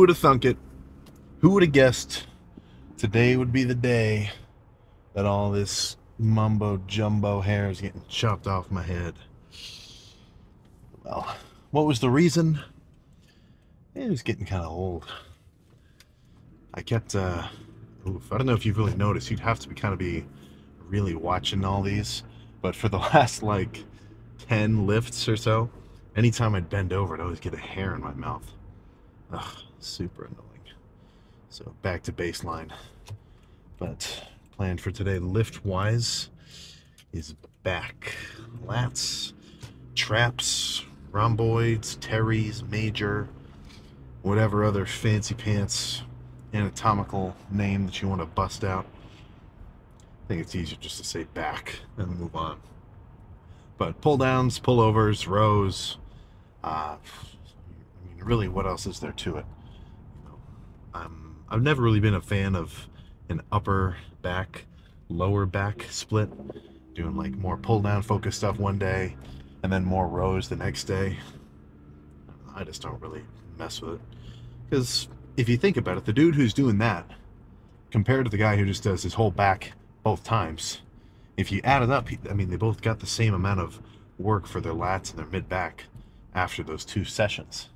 would have thunk it? Who would have guessed today would be the day that all this mumbo jumbo hair is getting chopped off my head? Well, what was the reason? It was getting kind of old. I kept, I don't know if you've really noticed, you'd have to be really watching all these, but for the last like 10 lifts or so, anytime I'd bend over, I'd always get a hair in my mouth. Ugh, super annoying. So back to baseline. But plan for today, lift-wise, is back. Lats, traps, rhomboids, teres, major, whatever other fancy pants anatomical name that you want to bust out. I think it's easier just to say back and move on. But pull downs, pullovers, rows, I mean, really, what else is there to it? You know, I've never really been a fan of an upper back, lower back split, doing like more pull down focused stuff one day and then more rows the next day. I just don't really mess with it, because if you think about it, the dude who's doing that compared to the guy who just does his whole back both times, if you add it up, I mean, they both got the same amount of work for their lats and their mid back after those 2 sessions.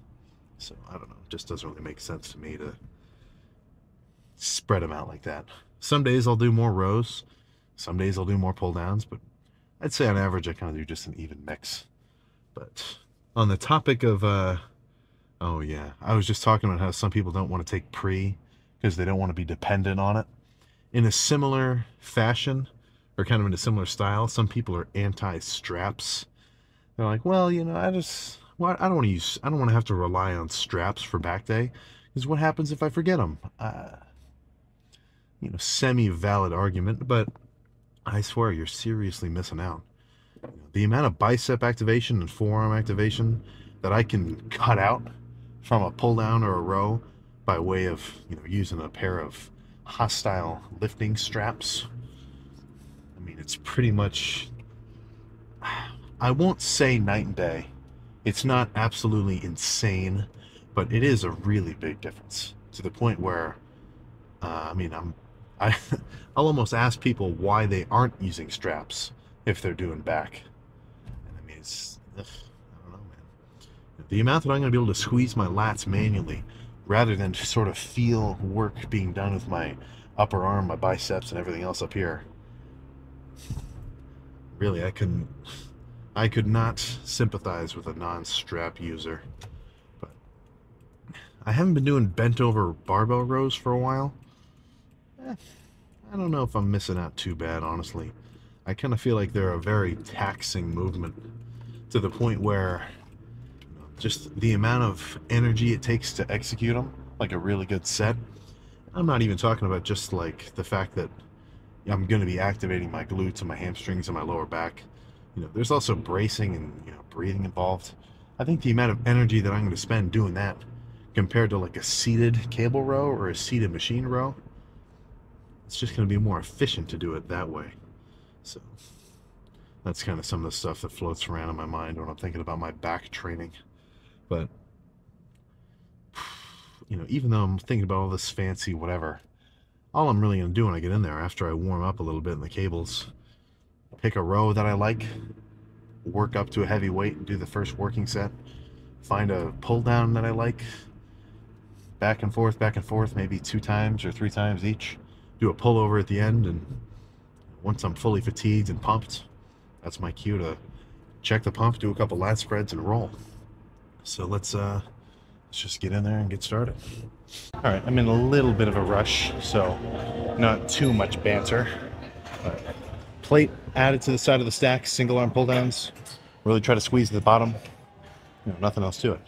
So I don't know, it just doesn't really make sense to me to spread them out like that. Some days I'll do more rows, some days I'll do more pull downs, but I'd say on average I kind of do just an even mix. But on the topic of oh yeah, I was just talking about how some people don't want to take pre because they don't want to be dependent on it. In a similar fashion, or kind of in a similar style, some people are anti-straps. They're like, well, you know, I don't want to have to rely on straps for back day, because what happens if I forget them? You know, semi-valid argument, but I swear you're seriously missing out. You know, the amount of bicep activation and forearm activation that I can cut out from a pull down or a row by way of, you know, using a pair of hostile lifting straps. I mean, it's pretty much, I won't say night and day. It's not absolutely insane, but it is a really big difference, to the point where, I mean, I'll almost ask people why they aren't using straps if they're doing back. And I mean, I don't know, man. The amount that I'm going to be able to squeeze my lats manually, rather than just sort of feel work being done with my upper arm, my biceps, and everything else up here. Really, I could not sympathize with a non-strap user. But I haven't been doing bent over barbell rows for a while. I don't know if I'm missing out too bad, honestly. I kind of feel like they're a very taxing movement, to the point where, you know, just the amount of energy it takes to execute them, like a really good set. I'm not even talking about just like the fact that I'm going to be activating my glutes and my hamstrings and my lower back. You know, there's also bracing and, you know, breathing involved. I think the amount of energy that I'm going to spend doing that compared to like a seated cable row or a seated machine row, it's just going to be more efficient to do it that way. So that's kind of some of the stuff that floats around in my mind when I'm thinking about my back training. But, you know, even though I'm thinking about all this fancy whatever, all I'm really going to do when I get in there after I warm up a little bit in the cables, pick a row that I like, work up to a heavy weight and do the first working set, find a pull down that I like, back and forth, maybe 2 times or 3 times each, do a pullover at the end, and once I'm fully fatigued and pumped, that's my cue to check the pump, do a couple lat spreads, and roll. So let's just get in there and get started. All right, I'm in a little bit of a rush, so not too much banter. Plate added to the side of the stack, single arm pull downs. Really try to squeeze the bottom. You know, nothing else to it.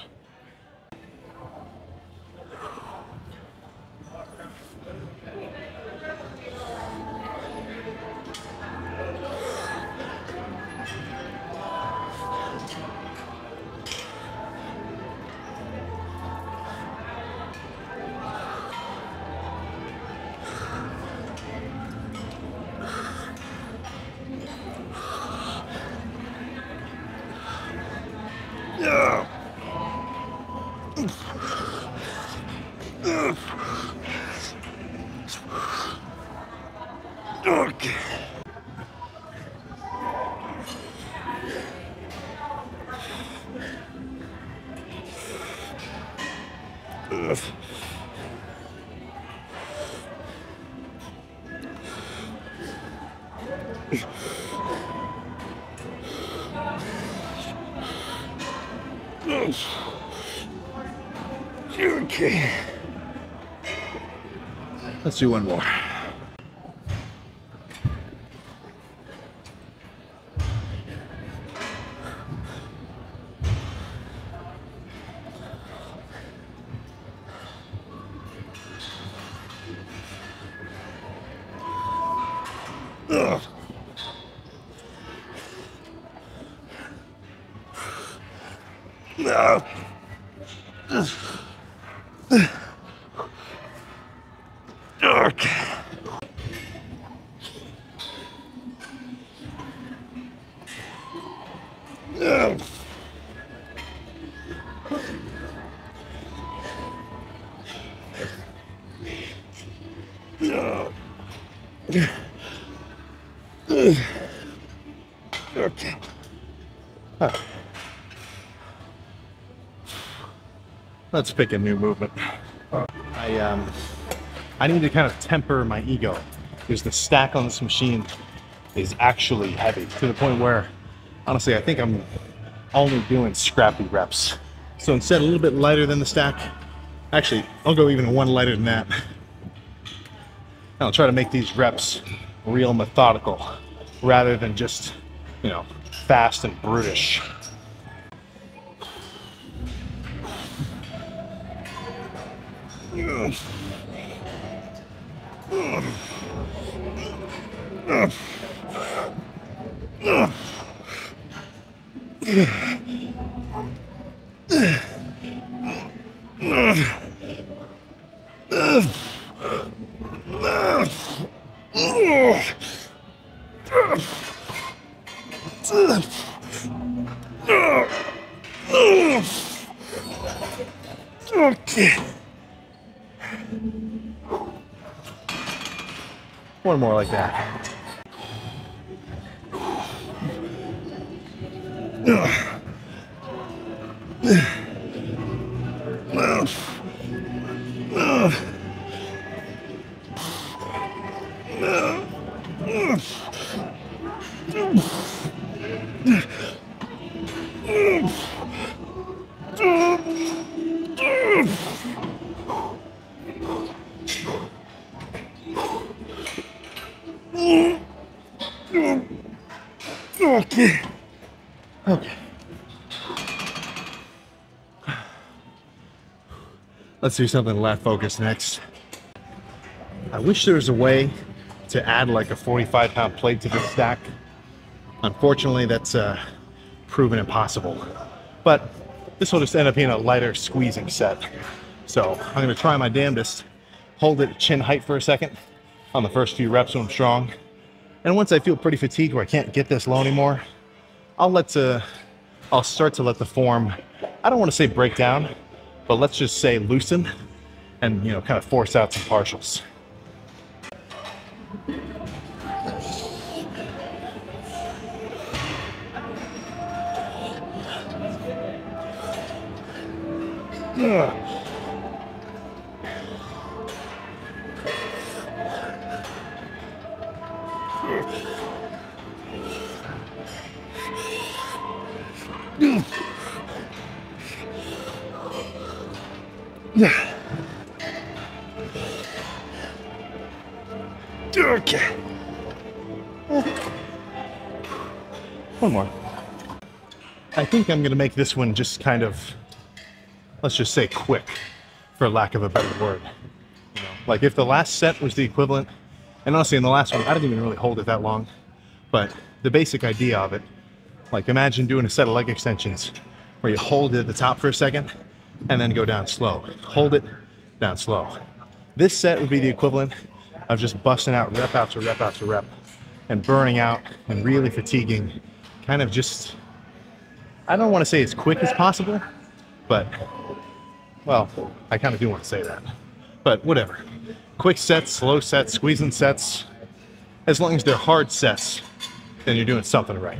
Okay. Okay. Let's do one more. Ugh. No. Okay. No. No. Okay. Let's pick a new movement. I need to kind of temper my ego because the stack on this machine is actually heavy to the point where, honestly, I think I'm only doing scrappy reps. So instead, a little bit lighter than the stack. Actually, I'll go even one lighter than that. I'll try to make these reps real methodical rather than just, you know, fast and brutish. Okay. One more like that. Okay. Okay. Let's do something lat focused next. I wish there was a way to add like a 45-pound plate to this stack. Unfortunately, that's proven impossible. But this will just end up being a lighter squeezing set. So I'm gonna try my damnedest, hold it at chin height for a second on the first few reps when I'm strong. And once I feel pretty fatigued where I can't get this low anymore, I'll start to let the form, I don't want to say break down, but let's just say loosen and, you know, kind of force out some partials. Okay. One more. I think I'm gonna make this one just kind of, let's just say quick, for lack of a better word. You know, like if the last set was the equivalent, and honestly in the last one, I didn't even really hold it that long, but the basic idea of it, like imagine doing a set of leg extensions where you hold it at the top for a second and then go down slow. Hold it, down slow. This set would be the equivalent of just busting out rep after rep after rep and burning out and really fatiguing, kind of just, I don't want to say as quick as possible, but, well, I kind of do want to say that, but whatever. Quick sets, slow sets, squeezing sets, As long as they're hard sets, then you're doing something right.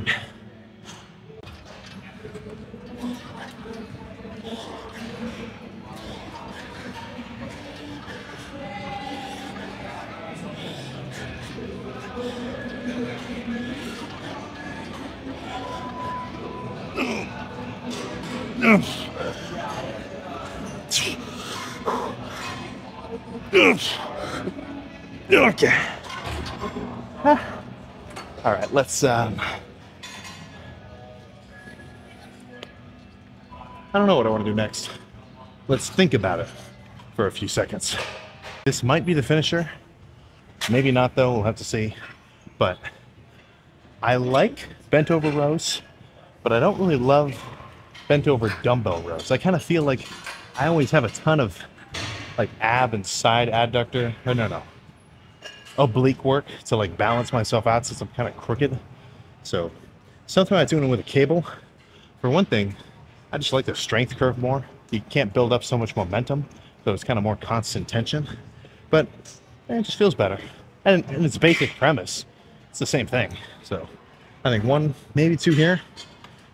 Okay. All right, let's I don't know what I want to do next. Let's think about it for a few seconds. This might be the finisher. Maybe not though, we'll have to see. But I like bent over rows, but I don't really love bent over dumbbell rows. I kind of feel like I always have a ton of like ab and side adductor, no, oblique work to like balance myself out since I'm kind of crooked. So something about doing it with a cable. For one thing, I just like the strength curve more. You can't build up so much momentum, so it's kind of more constant tension, but it just feels better. And in its basic premise, it's the same thing. So I think one, maybe two here,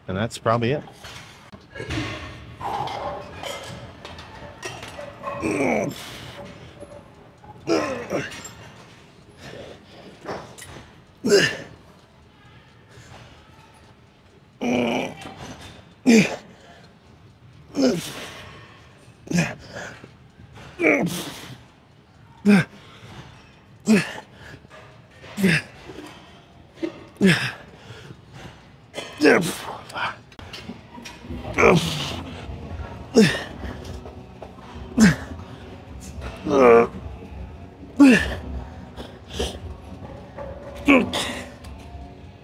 and that's probably it.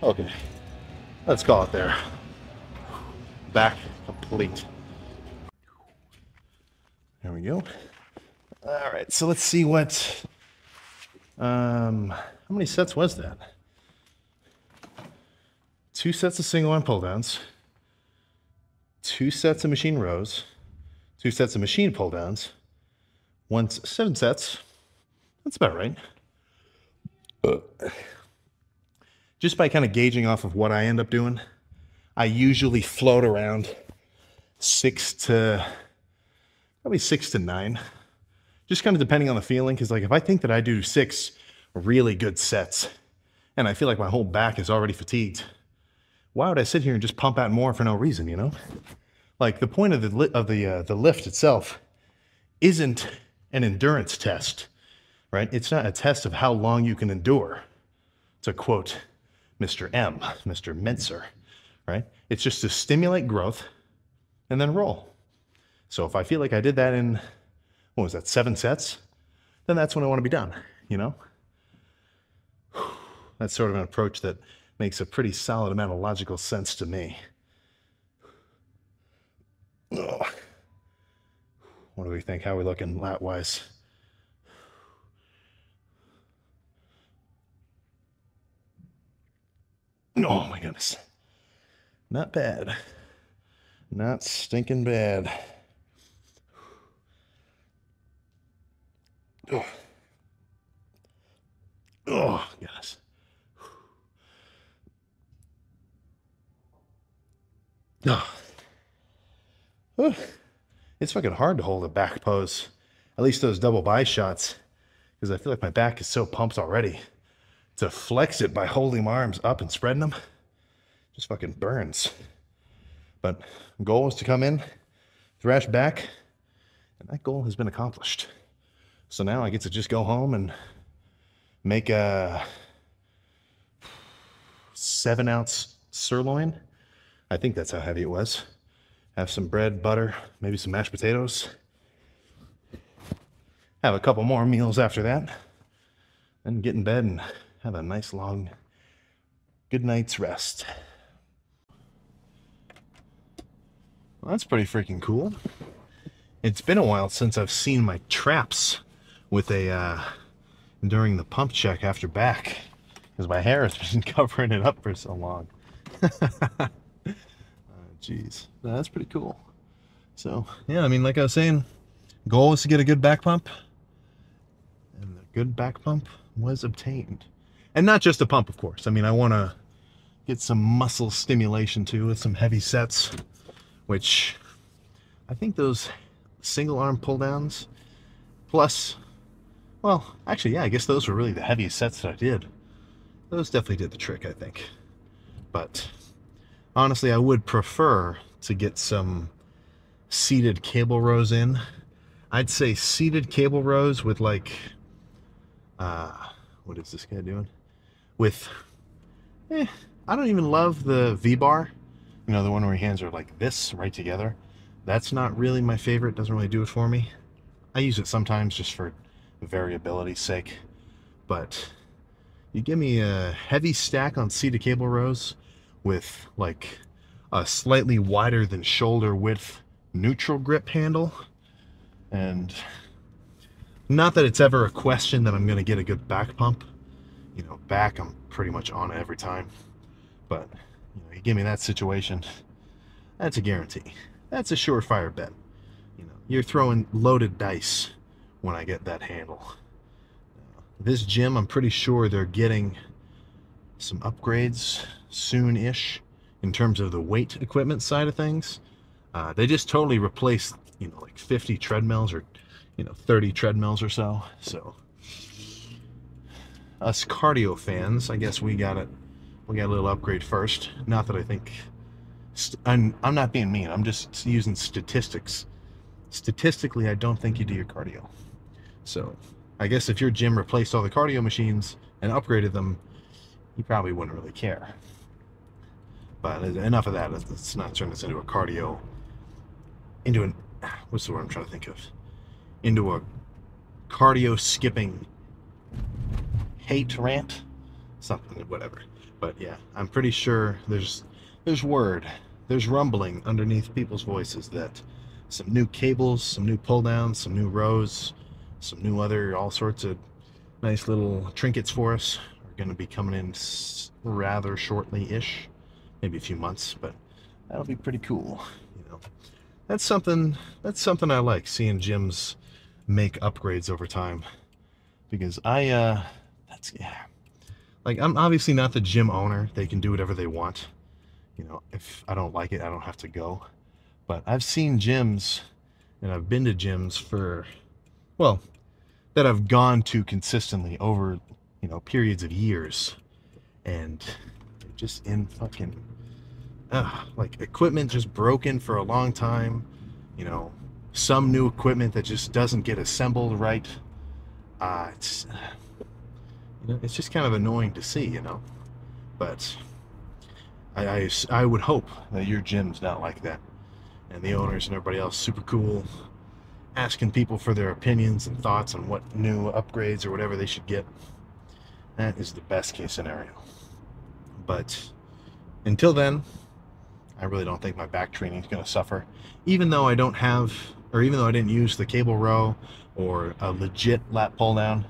Okay, let's call it there. Back complete. There we go. All right, so let's see what, how many sets was that? 2 sets of single arm pull downs, 2 sets of machine rows, 2 sets of machine pull downs, 7 sets. That's about right. Just by kind of gauging off of what I end up doing, I usually float around probably 6 to 9. Just kind of depending on the feeling, because like if I think that I do 6 really good sets and I feel like my whole back is already fatigued, why would I sit here and just pump out more for no reason, you know? Like the point of the lift itself isn't an endurance test, right? It's not a test of how long you can endure, to quote Mr. Mentzer, right? It's just to stimulate growth and then roll. So if I feel like I did that in, what was that, 7 sets, then that's when I want to be done, you know? That's sort of an approach that makes a pretty solid amount of logical sense to me. Oh. What do we think? How are we looking lat-wise? Oh my goodness. Not bad. Not stinking bad. Oh, oh goodness. Oh. Oh. It's fucking hard to hold a back pose, at least those double bi shots, because I feel like my back is so pumped already. To flex it by holding my arms up and spreading them just fucking burns. But the goal was to come in, thrash back, and that goal has been accomplished. So now I get to just go home and make a 7-ounce sirloin. I think that's how heavy it was. Have some bread, butter, maybe some mashed potatoes. Have a couple more meals after that. Then get in bed and have a nice long good night's rest. Well, that's pretty freaking cool. It's been a while since I've seen my traps with a during the pump check after back, because my hair has been covering it up for so long. Jeez, that's pretty cool. So yeah, I mean, like I was saying, goal is to get a good back pump, and the good back pump was obtained. And not just a pump, of course. I mean, I want to get some muscle stimulation too with some heavy sets, which I think those single arm pull downs plus, well, actually, yeah, I guess those were really the heaviest sets that I did. Those definitely did the trick, I think. But honestly, I would prefer to get some seated cable rows in. I'd say seated cable rows with like, what is this guy doing? With, I don't even love the V-bar. You know, the one where your hands are like this, right together. That's not really my favorite. Doesn't really do it for me. I use it sometimes just for variability's sake. But you give me a heavy stack on seated cable rows with like a slightly wider than shoulder width neutral grip handle. And not that it's ever a question that I'm going to get a good back pump. You know, back, I'm pretty much on it every time. But, you know, you give me that situation, that's a guarantee. That's a surefire bet. You know, you're throwing loaded dice when I get that handle. This gym, I'm pretty sure they're getting some upgrades soon-ish in terms of the weight equipment side of things. They just totally replaced, you know, like 50 treadmills or, you know, 30 treadmills or so. So us cardio fans, I guess we got a little upgrade first. Not that I think, I'm not being mean, I'm just using statistics. Statistically, I don't think you do your cardio. So I guess if your gym replaced all the cardio machines and upgraded them, you probably wouldn't really care. But enough of that. Let's not turn this into a cardio, into an, what's the word I'm trying to think of? Into a cardio skipping hate rant? Something, whatever. But yeah, I'm pretty sure there's rumbling underneath people's voices that some new cables, some new pull downs, some new rows, some new other, all sorts of nice little trinkets for us are going to be coming in rather shortly-ish, maybe a few months, but that'll be pretty cool. You know, that's something I like, seeing gyms make upgrades over time, because yeah, like, I'm obviously not the gym owner. They can do whatever they want. You know, if I don't like it, I don't have to go. But I've seen gyms, and I've been to gyms for, well, that I've gone to consistently over, you know, periods of years, and they're just in fucking, like, equipment just broken for a long time. You know, some new equipment that just doesn't get assembled right. It's, you know, it's just kind of annoying to see, you know. But I would hope that your gym's not like that, and the owners and everybody else super cool, asking people for their opinions and thoughts on what new upgrades or whatever they should get. That is the best case scenario. But until then, I really don't think my back training is going to suffer, even though I don't have, or even though I didn't use the cable row or a legit lat pull down.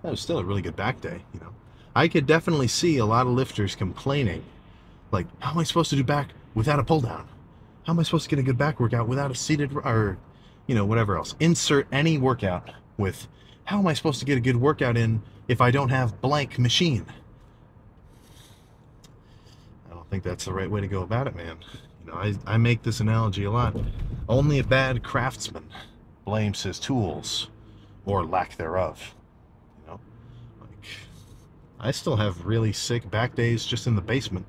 That was still a really good back day, you know. I could definitely see a lot of lifters complaining, like, how am I supposed to do back without a pull down? How am I supposed to get a good back workout without a seated, or, you know, whatever else? Insert any workout with, how am I supposed to get a good workout in if I don't have blank machine? I don't think that's the right way to go about it, man. You know, I make this analogy a lot. Only a bad craftsman blames his tools, or lack thereof. I still have really sick back days just in the basement.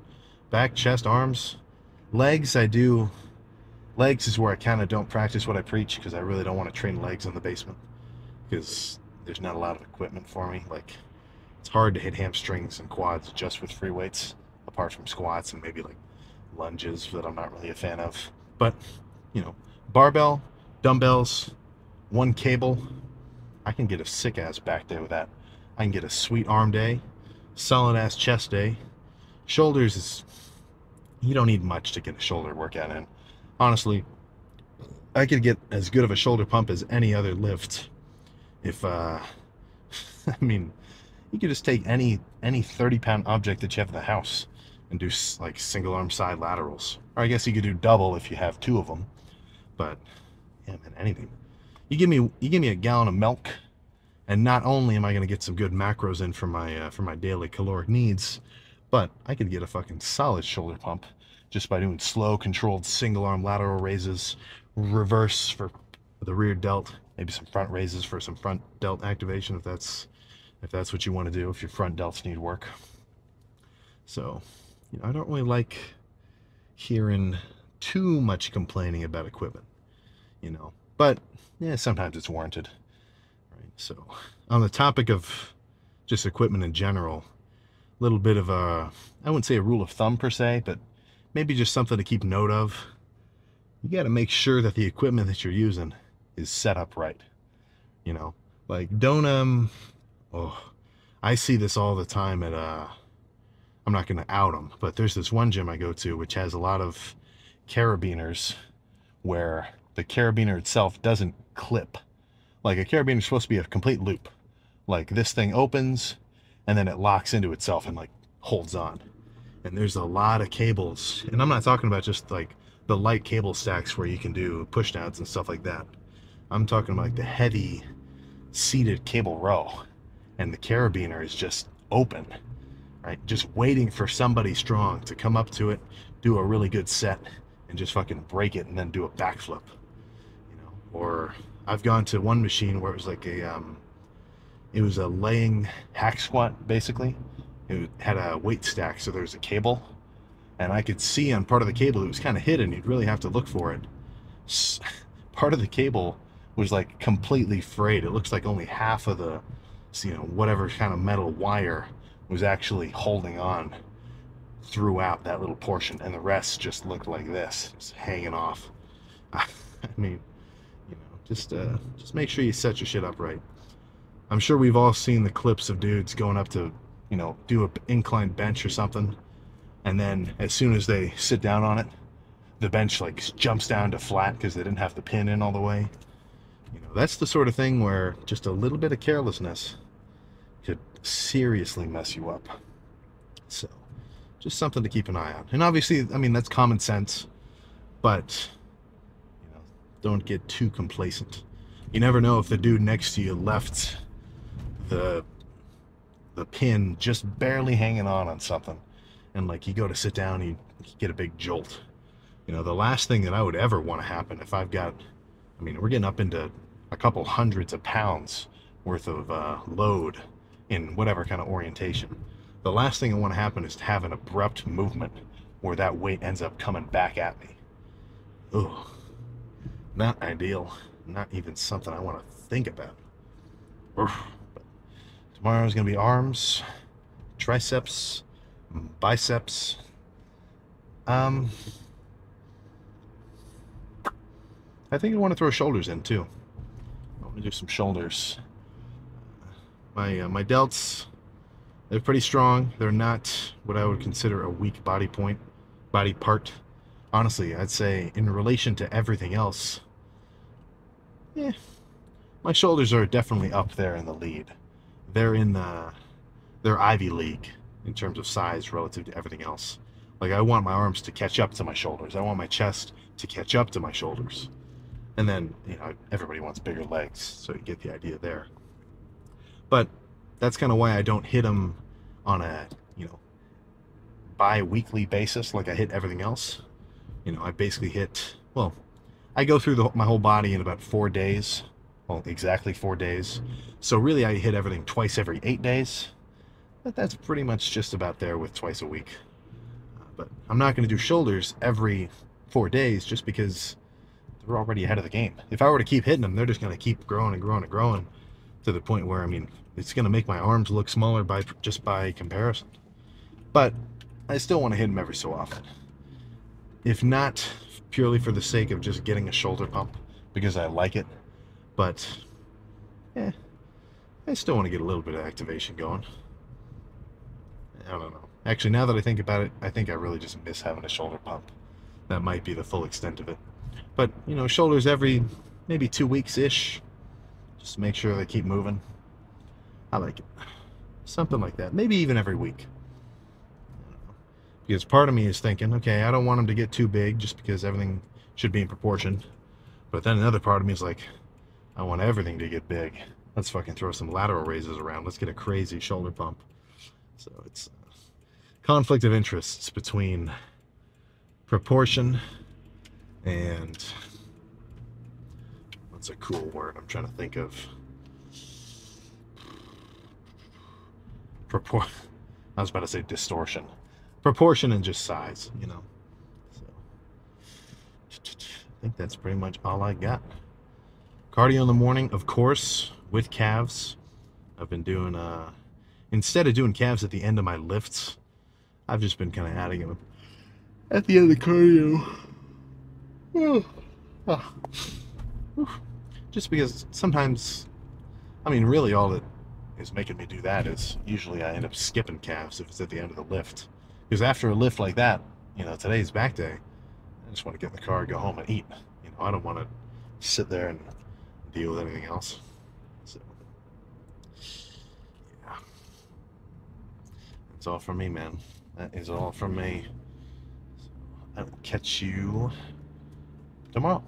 Back, chest, arms. Legs, I do. Legs is where I kind of don't practice what I preach, because I really don't want to train legs in the basement, because there's not a lot of equipment for me. Like, it's hard to hit hamstrings and quads just with free weights, apart from squats and maybe like lunges that I'm not really a fan of. But, you know, barbell, dumbbells, one cable, I can get a sick ass back day with that. I can get a sweet arm day, solid ass chest day. Shoulders is, you don't need much to get a shoulder workout in. Honestly, I could get as good of a shoulder pump as any other lift if I mean, you could just take any 30-pound object that you have in the house and do like single arm side laterals, or I guess you could do double if you have two of them. But yeah, man, anything. You give me a gallon of milk And not only am I going to get some good macros in for my daily caloric needs, but I could get a fucking solid shoulder pump just by doing slow, controlled single arm lateral raises, reverse for the rear delt, maybe some front raises for some front delt activation if that's what you want to do, if your front delts need work. So, I don't really like hearing too much complaining about equipment, but yeah, sometimes it's warranted. Right? So, on the topic of just equipment in general, a little bit of I wouldn't say a rule of thumb per se, but maybe just something to keep note of. You got to make sure that the equipment that you're using is set up right. Like don't I see this all the time at I'm not going to out them, but there's this one gym I go to which has a lot of carabiners where the carabiner itself doesn't clip. Like a carabiner is supposed to be a complete loop. Like this thing opens and then it locks into itself and like holds on. And there's a lot of cables, and I'm not talking about just like the light cable stacks where you can do push downs and stuff like that. I'm talking about like the heavy seated cable row, and the carabiner is just open, right? Just waiting for somebody strong to come up to it, do a really good set, and just fucking break it and then do a backflip. Or I've gone to one machine where it was like it was a laying hack squat basically. It had a weight stack, so there was a cable, and I could see on part of the cable it was kind of hidden. You'd really have to look for it. Part of the cable was like completely frayed. It looks like only half of the, whatever kind of metal wire was actually holding on throughout that little portion, and the rest just looked like this, just hanging off. I mean, just make sure you set your shit up right. I'm sure we've all seen the clips of dudes going up to, do an inclined bench or something, and then as soon as they sit down on it, the bench like jumps down to flat because they didn't have the pin in all the way. That's the sort of thing where just a little bit of carelessness could seriously mess you up. So, just something to keep an eye on. And obviously, I mean, that's common sense, but don't get too complacent. You never know if the dude next to you left the pin just barely hanging on something, and like you go to sit down and you get a big jolt. The last thing that I would ever want to happen if I've got, we're getting up into a couple hundreds of pounds worth of load in whatever kind of orientation. The last thing I want to happen is to have an abrupt movement where that weight ends up coming back at me. Ugh. Not ideal. Not even something I want to think about. But tomorrow's going to be arms, triceps, biceps. I think I want to throw shoulders in too. I want to do some shoulders. My delts, they're pretty strong. They're not what I would consider a weak body part. Honestly, I'd say in relation to everything else, my shoulders are definitely up there in the lead. They're Ivy League in terms of size relative to everything else. Like I want my arms to catch up to my shoulders. I want my chest to catch up to my shoulders. And then, everybody wants bigger legs, so you get the idea there. But that's kind of why I don't hit them on a, bi-weekly basis like I hit everything else. I basically hit, I go through my whole body in about 4 days. Well, exactly 4 days. So really I hit everything twice every 8 days. But that's pretty much just about there with twice a week. But I'm not going to do shoulders every 4 days just because they're already ahead of the game. If I were to keep hitting them, they're just going to keep growing and growing and growing to the point where, it's going to make my arms look smaller by comparison. But I still want to hit them every so often. If not purely for the sake of just getting a shoulder pump because I like it, but I still want to get a little bit of activation going. I don't know. Actually, now that I think about it, I think I really just miss having a shoulder pump. That might be the full extent of it. But, shoulders every maybe 2 weeks-ish. Just to make sure they keep moving. I like it. Something like that. Maybe even every week. Because part of me is thinking, okay, I don't want them to get too big just because everything should be in proportion. But then another part of me is like, I want everything to get big. let's fucking throw some lateral raises around. Let's get a crazy shoulder pump. So it's conflict of interests between proportion and what's a cool word I'm trying to think of? I was about to say distortion. Proportion and just size, you know. So I think that's pretty much all I got. Cardio in the morning, of course, with calves. I've been doing instead of doing calves at the end of my lifts, I've just been kind of adding them at the end of the cardio. Just because sometimes, I mean, really all that is making me do that is usually I end up skipping calves if it's at the end of the lift. Because after a lift like that, you know, today's back day, I just want to get in the car, go home and eat. You know, I don't want to sit there and deal with anything else. So, yeah. That's all from me, man. That is all from me. So, I will catch you tomorrow.